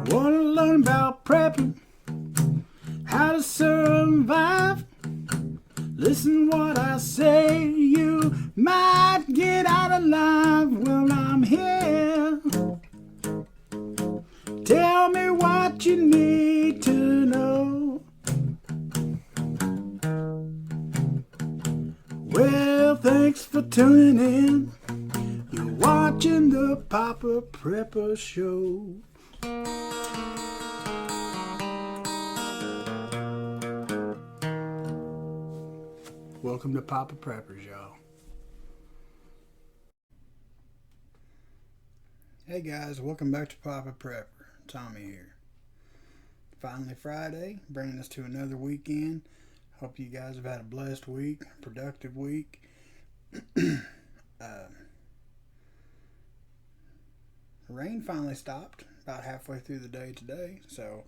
Wanna learn about prepping, how to survive? Listen what I say, you might get out alive. Well, I'm here. Tell me what you need to know. Well, thanks for tuning in. You're watching the Papa Prepper Show. Welcome to Papa Preppers, y'all. Hey guys, welcome back to Papa Prepper. Tommy here. Finally Friday, bringing us to another weekend. Hope you guys have had a blessed week, productive week. Rain finally stopped about halfway through the day today, so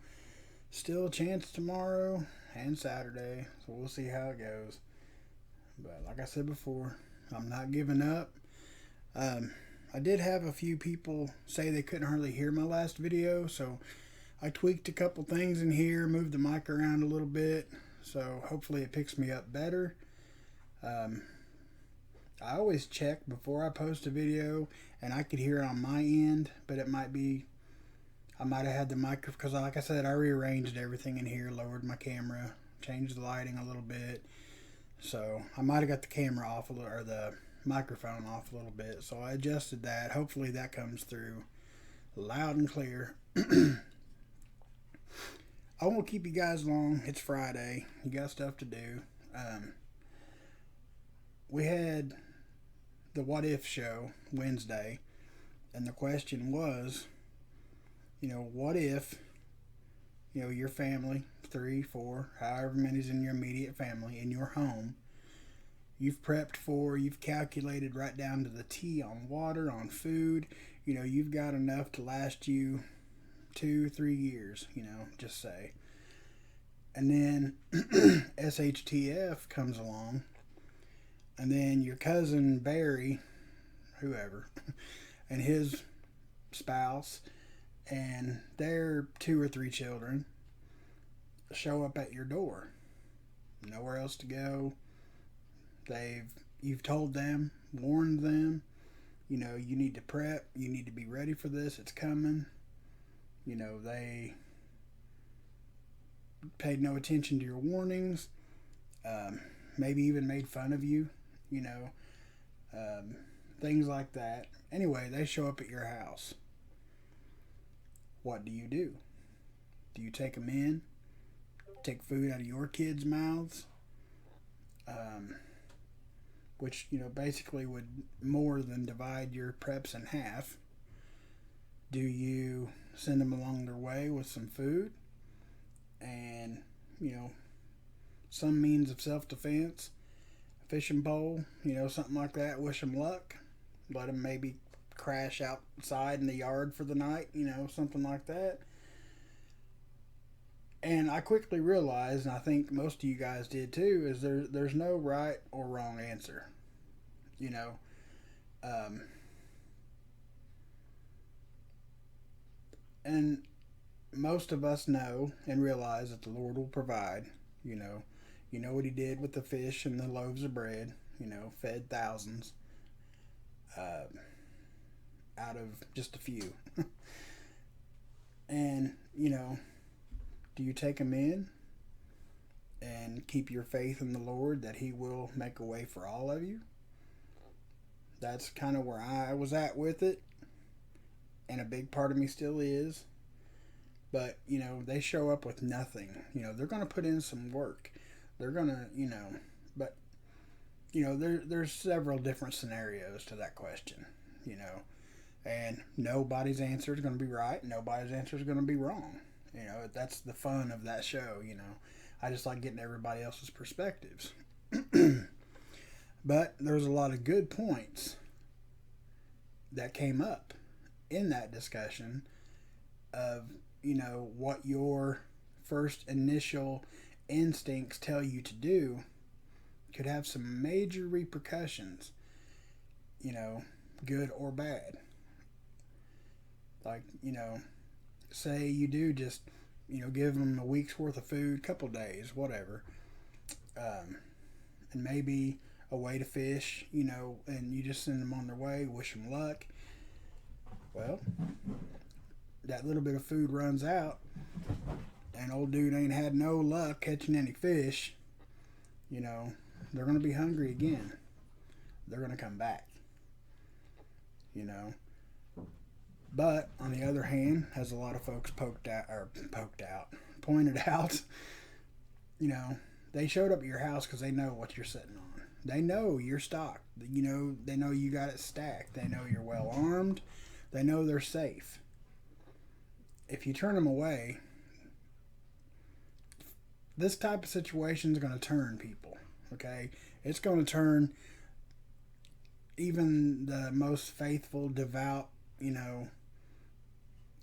still a chance tomorrow and Saturday, so we'll see how it goes. But like I said before, I'm not giving up. I did have a few people say they couldn't hardly hear my last video, so I tweaked a couple things in here, moved the mic around a little bit, so hopefully it picks me up better. I always check before I post a video, and I could hear it on my end, but it might be, I might have had the mic, because like I said, I rearranged everything in here, lowered my camera, changed the lighting a little bit. So I might have got the camera off a little, or the microphone off a little bit. So I adjusted that. Hopefully that comes through loud and clear. I won't keep you guys long. It's Friday. You got stuff to do. We had the What If show Wednesday, and the question was, what if, your family, 3, 4, however many's in your immediate family, in your home, you've prepped for, you've calculated right down to the T on water, on food, you've got enough to last you 2-3 years, just say. And then SHTF comes along, and then your cousin Barry, whoever, and his spouse and their 2 or 3 children show up at your door. Nowhere else to go. You've told them, warned them, you need to prep, you need to be ready for this, it's coming. They paid no attention to your warnings, maybe even made fun of you, things like that. Anyway, they show up at your house. What do? Do you take them in? Take food out of your kids' mouths? Which, basically would more than divide your preps in half. Do you send them along their way with some food and, some means of self-defense, a fishing pole, something like that, wish them luck, let them maybe crash outside in the yard for the night, something like that. And I quickly realized, and I think most of you guys did too, is there's no right or wrong answer. And most of us know and realize that the Lord will provide. You know what He did with the fish and the loaves of bread. Fed thousands out of just a few. And do you take them in and keep your faith in the Lord that He will make a way for all of you? That's kind of where I was at with it, and a big part of me still is. But they show up with nothing. They're going to put in some work. They're going to but there's several different scenarios to that question. And nobody's answer is going to be right, nobody's answer is going to be wrong. That's the fun of that show. I just like getting everybody else's perspectives. But there's a lot of good points that came up in that discussion of what your first initial instincts tell you to do could have some major repercussions, good or bad. Like, say you do just, give them a week's worth of food, couple days, whatever, um, and maybe a way to fish, and you just send them on their way, wish them luck. Well, that little bit of food runs out, and old dude ain't had no luck catching any fish. You know, they're going to be hungry again. They're going to come back. You know, but on the other hand, as a lot of folks pointed out, they showed up at your house because they know what you're sitting on. They know you're stocked. They know you got it stacked. They know you're well armed. They know they're safe. If you turn them away, this type of situation is going to turn people. Okay, it's going to turn even the most faithful, devout,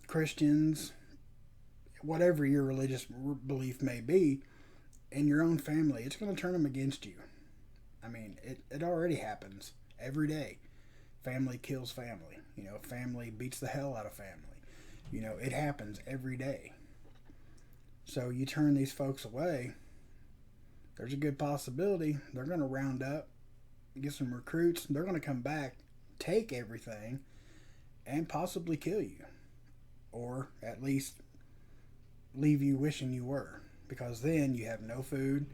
Christians, whatever your religious belief may be, in your own family. It's going to turn them against you. I mean, it already happens every day. Family kills family. Family beats the hell out of family. It happens every day. So you turn these folks away, there's a good possibility they're going to round up, get some recruits, they're going to come back, take everything, and possibly kill you. Or at least leave you wishing you were. Because then you have no food,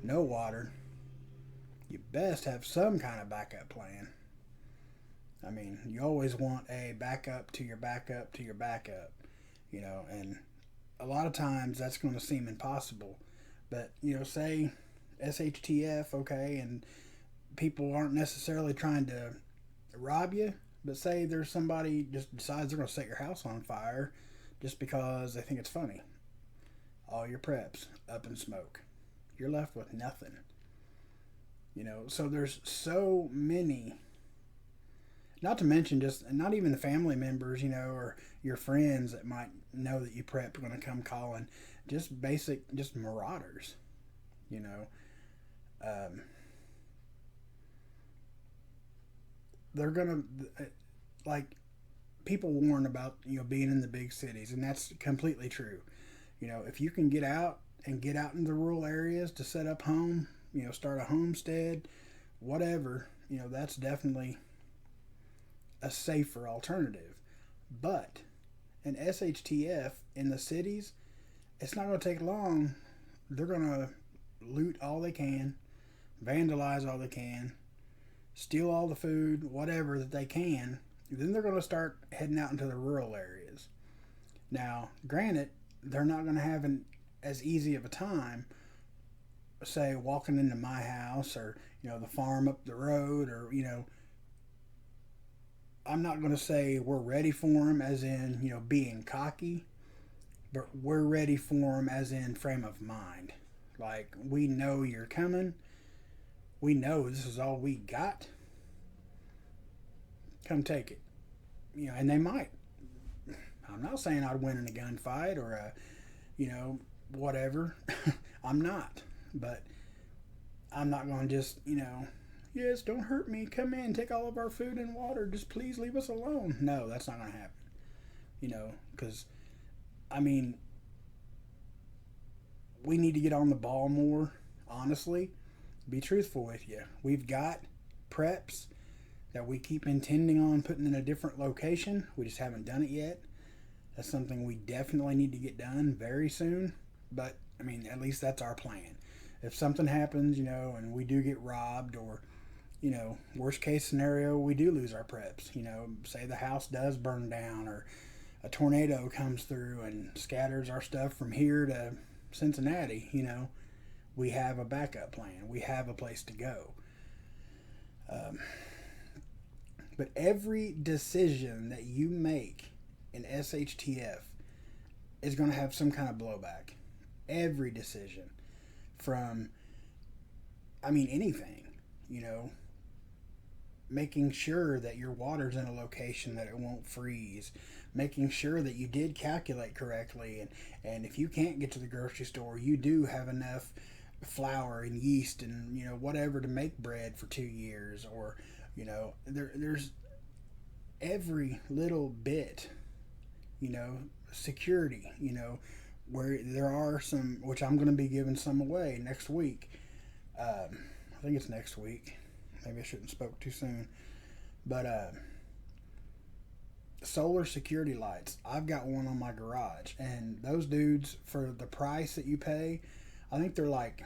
no water. You best have some kind of backup plan. I mean, you always want a backup to your backup to your backup, and a lot of times that's going to seem impossible. But, say SHTF, okay, and people aren't necessarily trying to rob you, but say there's somebody just decides they're going to set your house on fire just because they think it's funny. All your preps up in smoke. You're left with nothing. So there's so many, not to mention just, not even the family members, or your friends that might know that you prep are going to come calling. Just marauders, they're going to, like, people warn about, being in the big cities, and that's completely true. If you can get out into the rural areas to set up home, start a homestead, whatever, that's definitely a safer alternative. But an SHTF in the cities, it's not going to take long. They're going to loot all they can, vandalize all they can, steal all the food, whatever that they can. Then they're going to start heading out into the rural areas. Now, granted, they're not going to have as easy of a time, say, walking into my house or, the farm up the road, or, I'm not going to say we're ready for them as in, being cocky, but we're ready for them as in frame of mind. Like, we know you're coming. We know this is all we got. Come take it. And they might. I'm not saying I'd win in a gunfight or a, whatever. I'm not. But I'm not going to just, yes, don't hurt me. Come in, take all of our food and water. Just please leave us alone. No, that's not going to happen. Because, we need to get on the ball more, honestly. Be truthful with you. We've got preps that we keep intending on putting in a different location. We just haven't done it yet. That's something we definitely need to get done very soon. But, at least that's our plan. If something happens, and we do get robbed, or, worst case scenario, we do lose our preps. Say the house does burn down, or a tornado comes through and scatters our stuff from here to Cincinnati, we have a backup plan. We have a place to go. But every decision that you make in SHTF is going to have some kind of blowback. Every decision. From, anything, making sure that your water's in a location that it won't freeze, making sure that you did calculate correctly, and if you can't get to the grocery store, you do have enough flour and yeast and, whatever to make bread for 2 years, or, there's every little bit security, where there are some, which I'm going to be giving some away next week. I think it's next week. Maybe I shouldn't spoke too soon. But solar security lights. I've got one on my garage, and those dudes, for the price that you pay, I think they're like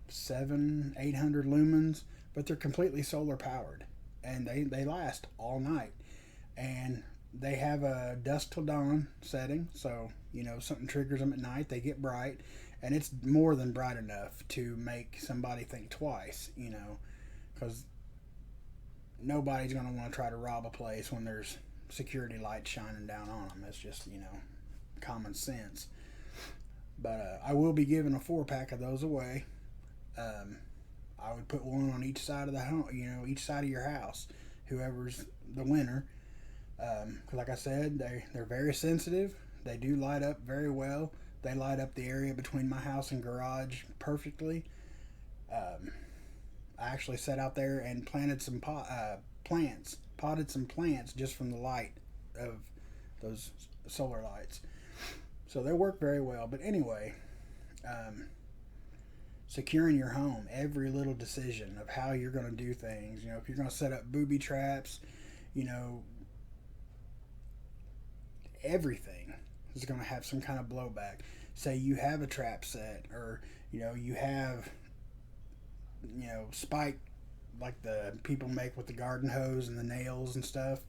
700-800 lumens, but they're completely solar powered, and they last all night. And they have a dusk till dawn setting, so something triggers them at night, they get bright, and it's more than bright enough to make somebody think twice, because nobody's going to want to try to rob a place when there's security lights shining down on them. It's just, common sense. But I will be giving a 4-pack of those away. I would put one on each side of the home, each side of your house, whoever's the winner. Because like I said, they're very sensitive. They do light up very well. They light up the area between my house and garage perfectly. I actually sat out there and planted some potted some plants just from the light of those solar lights. So they work very well. But anyway, securing your home, every little decision of how you're going to do things. If you're going to set up booby traps, everything is going to have some kind of blowback. Say you have a trap set, or you have spike like the people make with the garden hose and the nails and stuff.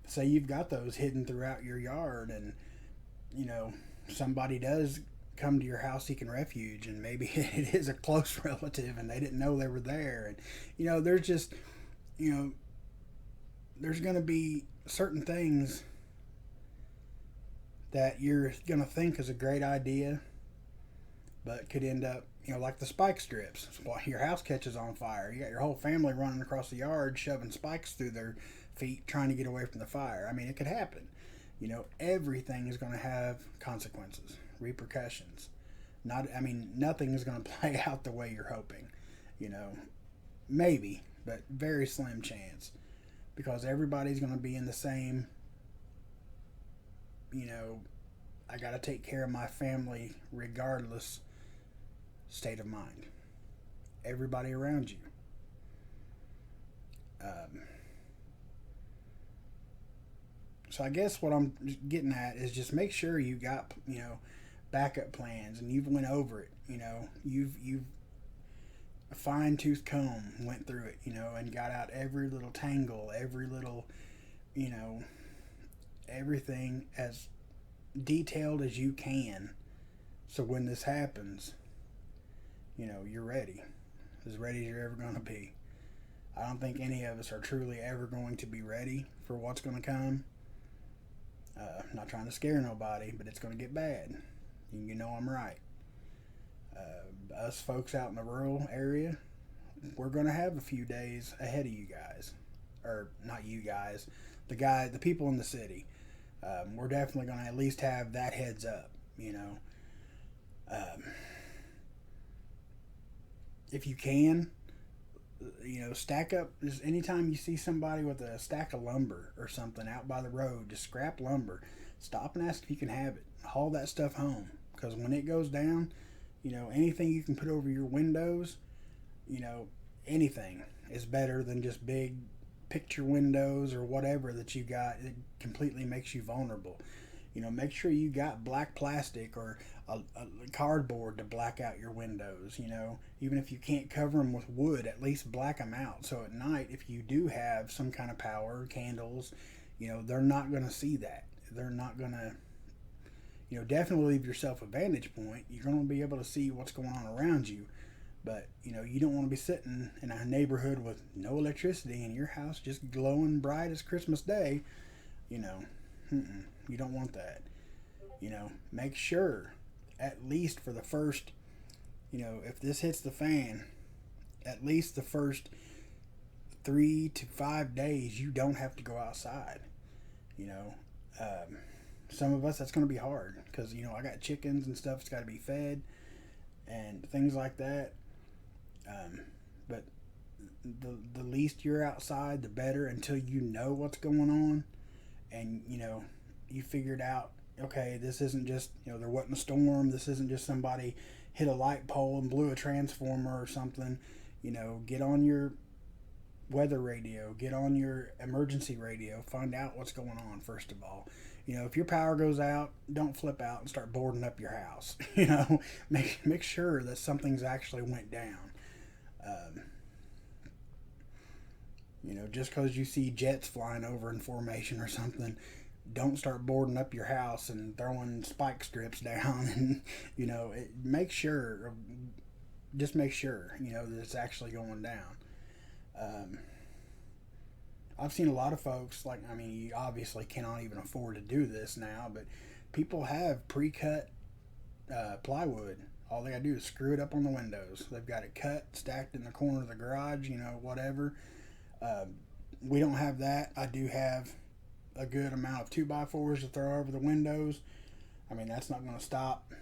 Say you've got those hidden throughout your yard, and somebody does come to your house seeking refuge, and maybe it is a close relative and they didn't know they were there. And there's just there's going to be certain things that you're going to think is a great idea, but could end up, like the spike strips. Well, your house catches on fire. You got your whole family running across the yard, shoving spikes through their feet, trying to get away from the fire. I mean, it could happen. Everything is going to have consequences, repercussions. Nothing is going to play out the way you're hoping. Maybe, but very slim chance, because everybody's going to be in the same, I got to take care of my family regardless state of mind. Everybody around you. So I guess what I'm getting at is just make sure you got, backup plans, and you've went over it. You've a fine-tooth comb, went through it, and got out every little tangle, every little, everything as detailed as you can. So when this happens, you're ready. As ready as you're ever going to be. I don't think any of us are truly ever going to be ready for what's going to come. Not trying to scare nobody, but it's going to get bad. I'm right. Us folks out in the rural area, we're going to have a few days ahead of you guys. Or not you guys, the people in the city. We're definitely going to at least have that heads up, if you can, stack up. Just anytime you see somebody with a stack of lumber or something out by the road, just scrap lumber. Stop and ask if you can have it. Haul that stuff home, because when it goes down, anything you can put over your windows, anything is better than just big picture windows or whatever that you got. It completely makes you vulnerable. Make sure you got black plastic or a cardboard to black out your windows. Even if you can't cover them with wood, at least black them out. So at night, if you do have some kind of power, candles, they're not going to see that. They're not going to, definitely leave yourself a vantage point. You're going to be able to see what's going on around you. But, you don't want to be sitting in a neighborhood with no electricity and your house just glowing bright as Christmas Day. You don't want that. Make sure, at least for the first, if this hits the fan, at least the first 3 to 5 days, you don't have to go outside. Some of us, that's going to be hard because, I got chickens and stuff that's got to be fed and things like that. But the least you're outside, the better, until you know what's going on. and you figured out, okay, this isn't just, there wasn't a storm, this isn't just somebody hit a light pole and blew a transformer or something. Get on your weather radio, get on your emergency radio, find out what's going on first of all. If your power goes out, don't flip out and start boarding up your house. Make sure that something's actually went down. um, just because you see jets flying over in formation or something, don't start boarding up your house and throwing spike strips down. And make sure, just make sure that it's actually going down. um, I've seen a lot of folks, like, I mean, you obviously cannot even afford to do this now, but people have pre-cut plywood. All they gotta do is screw it up on the windows. They've got it cut, stacked in the corner of the garage, whatever. We don't have that. I do have a good amount of 2x4s to throw over the windows. I mean, that's not going to stop,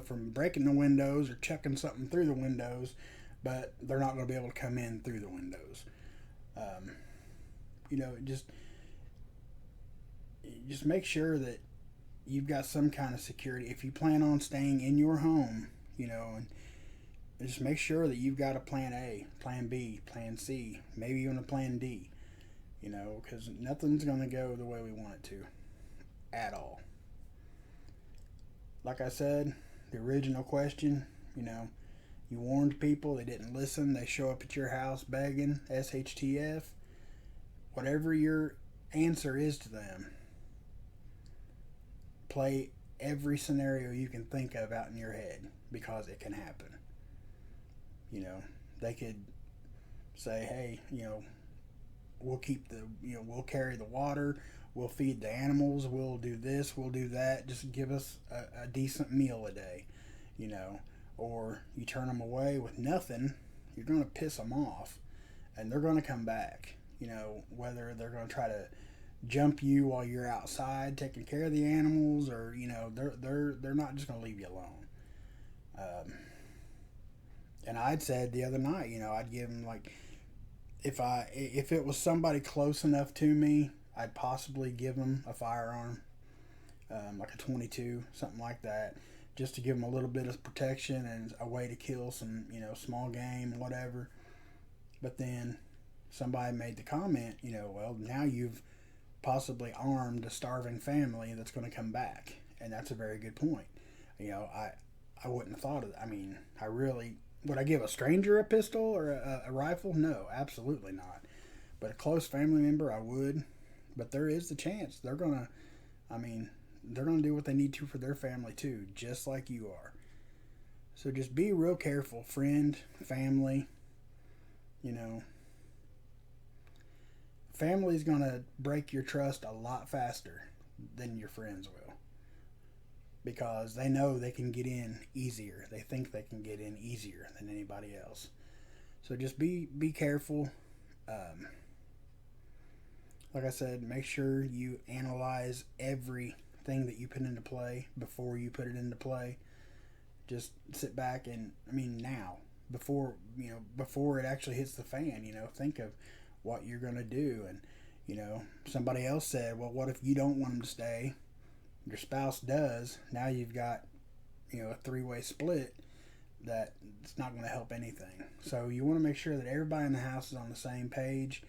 from breaking the windows or chucking something through the windows, but they're not going to be able to come in through the windows. Um, just make sure that you've got some kind of security. If you plan on staying in your home, and just make sure that you've got a plan A, plan B, plan C, maybe even a plan D, because nothing's going to go the way we want it to at all. Like I said, the original question, you warned people, they didn't listen, they show up at your house begging, SHTF. Whatever your answer is to them, play every scenario you can think of out in your head, because it can happen. They could say, hey, we'll keep we'll carry the water, we'll feed the animals, we'll do this, we'll do that, just give us a decent meal a day, or you turn them away with nothing, you're going to piss them off, and they're going to come back, whether they're going to try to jump you while you're outside taking care of the animals, or they're not just going to leave you alone. And I'd said the other night, I'd give them, like, if it was somebody close enough to me, I'd possibly give them a firearm, like a 22, something like that, just to give them a little bit of protection and a way to kill some, small game, whatever. But then somebody made the comment, well, now you've possibly armed a starving family that's going to come back, and that's a very good point. I wouldn't have thought of that. I mean, I really... Would I give a stranger a pistol or a rifle? No, absolutely not. But a close family member, I would. But there is the chance they're going to do what they need to for their family too, just like you are. So just be real careful, friend, family. Family's going to break your trust a lot faster than your friends will, because they know they can get in easier. They think they can get in easier than anybody else. So just be careful. Like I said, make sure you analyze everything that you put into play before you put it into play. Just sit back and, now, before it actually hits the fan, think of what you're going to do. And, somebody else said, well, what if you don't want them to stay? Your spouse does. Now you've got, a three-way split that it's not going to help anything. So you want to make sure that everybody in the house is on the same page.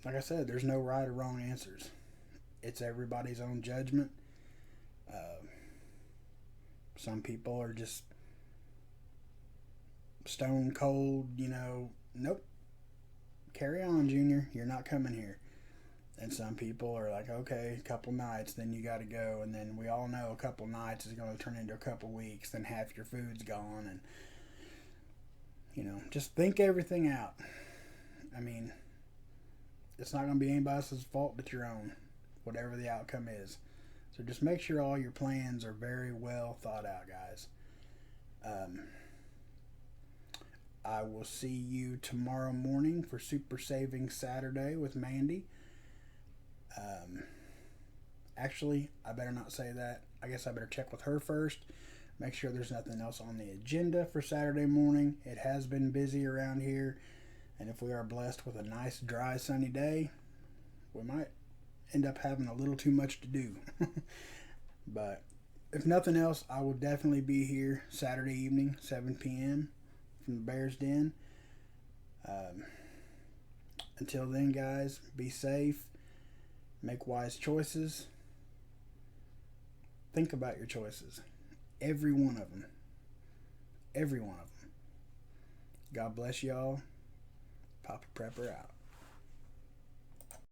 Like I said, there's no right or wrong answers. It's everybody's own judgment. Some people are just stone cold, nope, carry on, Junior, you're not coming here. And some people are like, okay, a couple nights, then you got to go. And then we all know a couple nights is going to turn into a couple weeks. Then half your food's gone. And, just think everything out. It's not going to be anybody else's fault but your own, whatever the outcome is. So just make sure all your plans are very well thought out, guys. I will see you tomorrow morning for Super Saving Saturday with Mandy. Actually, I better not say that. I guess I better check with her first. Make sure there's nothing else on the agenda for Saturday morning. It has been busy around here, And if we are blessed with a nice, dry, sunny day, we might end up having a little too much to do. But if nothing else, I will definitely be here Saturday evening, 7 p.m. from the Bears Den. Until then, guys, be safe. Make wise choices. Think about your choices. Every one of them. Every one of them. God bless y'all. Poppaprepper out.